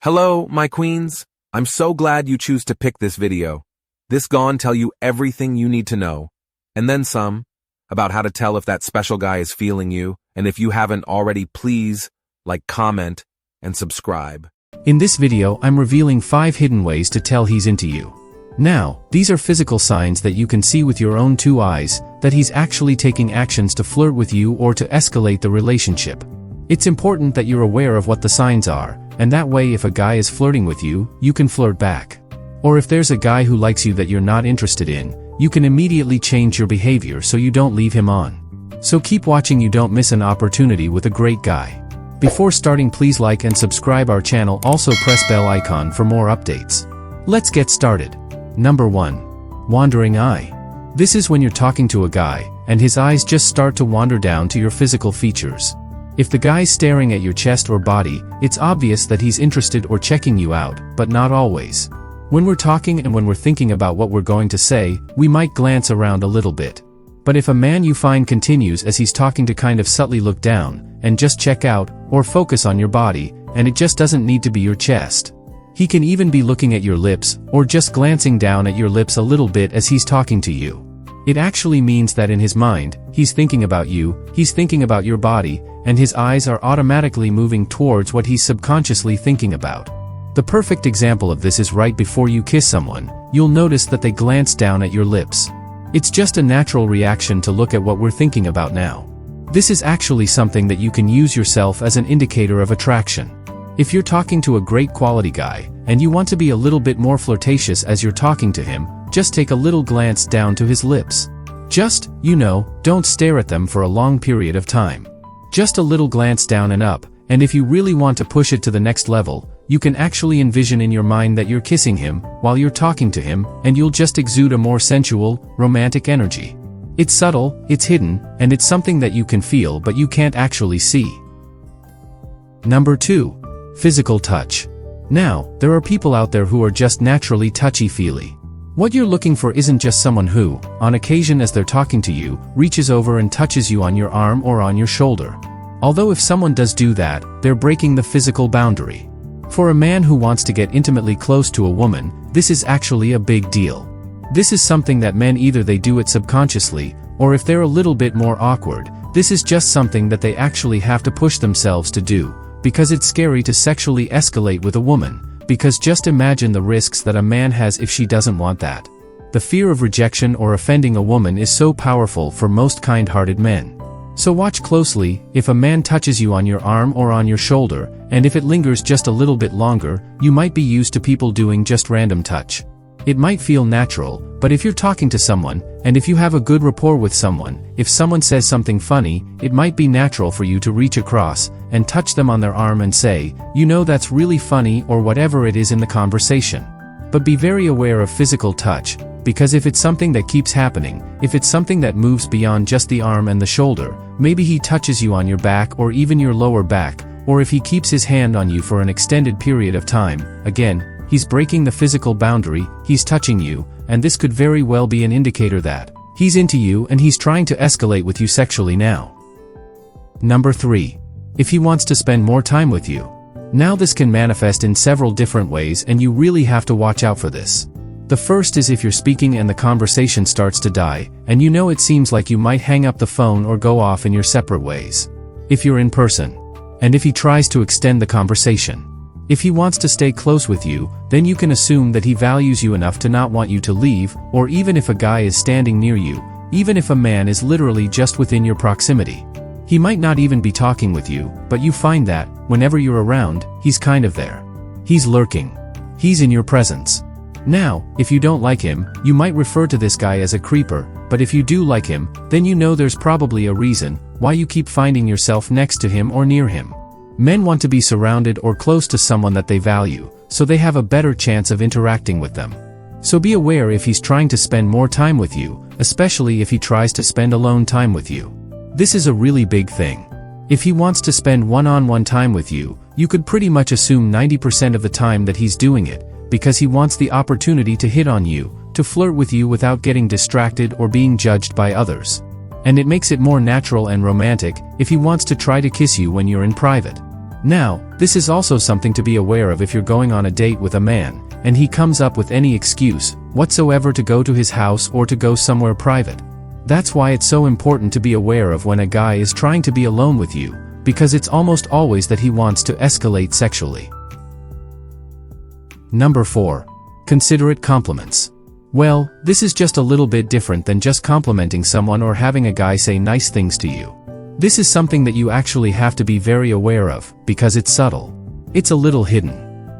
Hello, my queens. I'm so glad you choose to pick this video. This gon' tell you everything you need to know, and then some, about how to tell if that special guy is feeling you, and if you haven't already, please like, comment, and subscribe. In this video, I'm revealing 5 hidden ways to tell he's into you. Now, these are physical signs that you can see with your own 2 eyes, that he's actually taking actions to flirt with you or to escalate the relationship. It's important that you're aware of what the signs are, and that way if a guy is flirting with you, you can flirt back. Or if there's a guy who likes you that you're not interested in, you can immediately change your behavior so you don't leave him on. So keep watching, you don't miss an opportunity with a great guy. Before starting, please like and subscribe our channel, also press bell icon for more updates. Let's get started. Number 1. Wandering eye. This is when you're talking to a guy, and his eyes just start to wander down to your physical features. If the guy's staring at your chest or body, it's obvious that he's interested or checking you out, but not always. When we're talking and when we're thinking about what we're going to say, we might glance around a little bit. But if a man you find continues as he's talking to kind of subtly look down, and just check out, or focus on your body, and it just doesn't need to be your chest. He can even be looking at your lips, or just glancing down at your lips a little bit as he's talking to you. It actually means that in his mind, he's thinking about you, he's thinking about your body, and his eyes are automatically moving towards what he's subconsciously thinking about. The perfect example of this is right before you kiss someone, you'll notice that they glance down at your lips. It's just a natural reaction to look at what we're thinking about now. This is actually something that you can use yourself as an indicator of attraction. If you're talking to a great quality guy, and you want to be a little bit more flirtatious as you're talking to him, just take a little glance down to his lips. Just, don't stare at them for a long period of time. Just a little glance down and up, and if you really want to push it to the next level, you can actually envision in your mind that you're kissing him while you're talking to him, and you'll just exude a more sensual, romantic energy. It's subtle, it's hidden, and it's something that you can feel but you can't actually see. Number 2. Physical touch. Now, there are people out there who are just naturally touchy-feely. What you're looking for isn't just someone who, on occasion as they're talking to you, reaches over and touches you on your arm or on your shoulder. Although if someone does do that, they're breaking the physical boundary. For a man who wants to get intimately close to a woman, this is actually a big deal. This is something that men either they do it subconsciously, or if they're a little bit more awkward, this is just something that they actually have to push themselves to do, because it's scary to sexually escalate with a woman. Because just imagine the risks that a man has if she doesn't want that. The fear of rejection or offending a woman is so powerful for most kind-hearted men. So watch closely, if a man touches you on your arm or on your shoulder, and if it lingers just a little bit longer, you might be used to people doing just random touch. It might feel natural, but if you're talking to someone, and if you have a good rapport with someone, if someone says something funny, it might be natural for you to reach across, and touch them on their arm and say, that's really funny, or whatever it is in the conversation. But be very aware of physical touch, because if it's something that keeps happening, if it's something that moves beyond just the arm and the shoulder, maybe he touches you on your back or even your lower back, or if he keeps his hand on you for an extended period of time, again, he's breaking the physical boundary, he's touching you, and this could very well be an indicator that he's into you and he's trying to escalate with you sexually now. Number 3. If he wants to spend more time with you. Now this can manifest in several different ways and you really have to watch out for this. The first is if you're speaking and the conversation starts to die, and it seems like you might hang up the phone or go off in your separate ways. If you're in person. And if he tries to extend the conversation. If he wants to stay close with you, then you can assume that he values you enough to not want you to leave, or even if a guy is standing near you, even if a man is literally just within your proximity. He might not even be talking with you, but you find that, whenever you're around, he's kind of there. He's lurking. He's in your presence. Now, if you don't like him, you might refer to this guy as a creeper, but if you do like him, then there's probably a reason why you keep finding yourself next to him or near him. Men want to be surrounded or close to someone that they value, so they have a better chance of interacting with them. So be aware if he's trying to spend more time with you, especially if he tries to spend alone time with you. This is a really big thing. If he wants to spend one-on-one time with you, you could pretty much assume 90% of the time that he's doing it, because he wants the opportunity to hit on you, to flirt with you without getting distracted or being judged by others. And it makes it more natural and romantic if he wants to try to kiss you when you're in private. Now, this This is also something to be aware of if you're going on a date with a man, and he comes up with any excuse whatsoever to go to his house or to go somewhere private. That's why it's so important to be aware of when a guy is trying to be alone with you, because it's almost always that he wants to escalate sexually. Number 4. Considerate compliments. Well, this is just a little bit different than just complimenting someone or having a guy say nice things to you. This is something that you actually have to be very aware of, because it's subtle. It's a little hidden.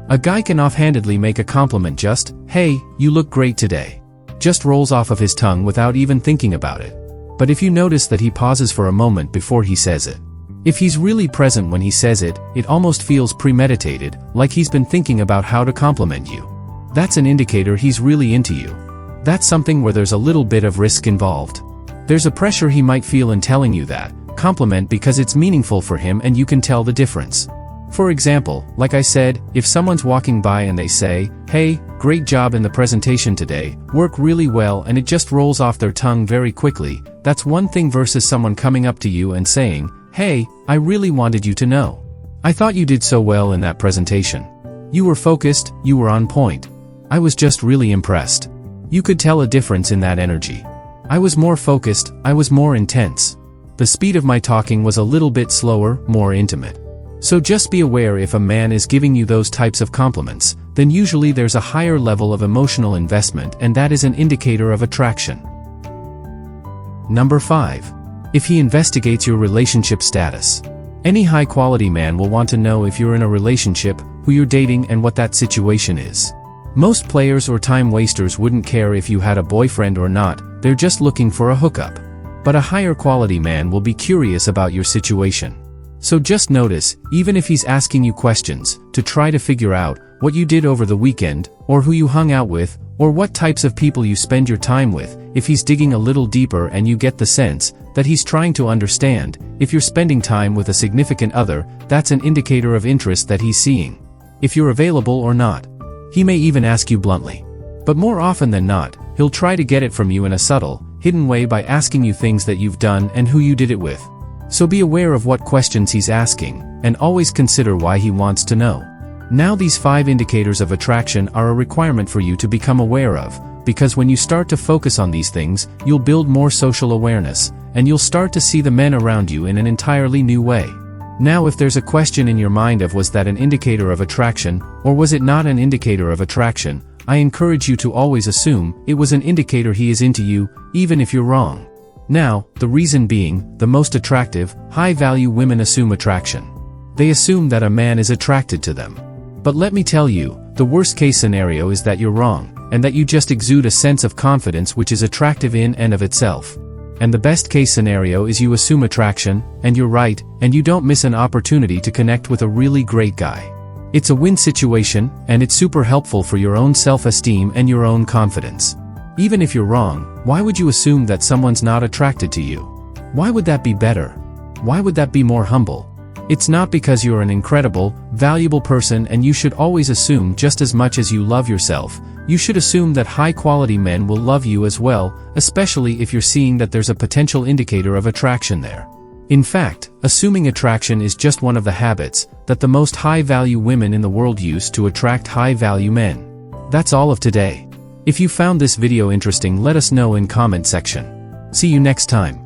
A guy can offhandedly make a compliment just, "Hey, you look great today." Just rolls off of his tongue without even thinking about it. But if you notice that he pauses for a moment before he says it, if he's really present when he says it, it almost feels premeditated, like he's been thinking about how to compliment you. That's an indicator he's really into you. That's something where there's a little bit of risk involved. There's a pressure he might feel in telling you that compliment because it's meaningful for him and you can tell the difference. For example, like I said, if someone's walking by and they say, "Hey, great job in the presentation today, work really well," and it just rolls off their tongue very quickly, that's one thing versus someone coming up to you and saying, "Hey, I really wanted you to know. I thought you did so well in that presentation. You were focused, you were on point. I was just really impressed." You could tell a difference in that energy. I was more focused, I was more intense. The speed of my talking was a little bit slower, more intimate. So just be aware if a man is giving you those types of compliments, then usually there's a higher level of emotional investment and that is an indicator of attraction. Number 5. If he investigates your relationship status. Any high-quality man will want to know if you're in a relationship, who you're dating and what that situation is. Most players or time wasters wouldn't care if you had a boyfriend or not, they're just looking for a hookup. But a higher quality man will be curious about your situation. So just notice, even if he's asking you questions, to try to figure out what you did over the weekend, or who you hung out with, or what types of people you spend your time with. If he's digging a little deeper and you get the sense that he's trying to understand, if you're spending time with a significant other, that's an indicator of interest that he's seeing. If you're available or not. He may even ask you bluntly. But more often than not, he'll try to get it from you in a subtle, hidden way by asking you things that you've done and who you did it with. So be aware of what questions he's asking, and always consider why he wants to know. Now these 5 indicators of attraction are a requirement for you to become aware of, because when you start to focus on these things, you'll build more social awareness, and you'll start to see the men around you in an entirely new way. Now if there's a question in your mind of was that an indicator of attraction, or was it not an indicator of attraction, I encourage you to always assume it was an indicator he is into you, even if you're wrong. Now, the reason being, the most attractive, high-value women assume attraction. They assume that a man is attracted to them. But let me tell you, the worst-case scenario is that you're wrong, and that you just exude a sense of confidence which is attractive in and of itself. And the best-case scenario is you assume attraction, and you're right, and you don't miss an opportunity to connect with a really great guy. It's a win situation, and it's super helpful for your own self-esteem and your own confidence. Even if you're wrong, why would you assume that someone's not attracted to you? Why would that be better? Why would that be more humble? It's not because you're an incredible, valuable person and you should always assume just as much as you love yourself. You should assume that high-quality men will love you as well, especially if you're seeing that there's a potential indicator of attraction there. In fact, assuming attraction is just one of the habits that the most high-value women in the world use to attract high-value men. That's all of today. If you found this video interesting, let us know in comment section. See you next time.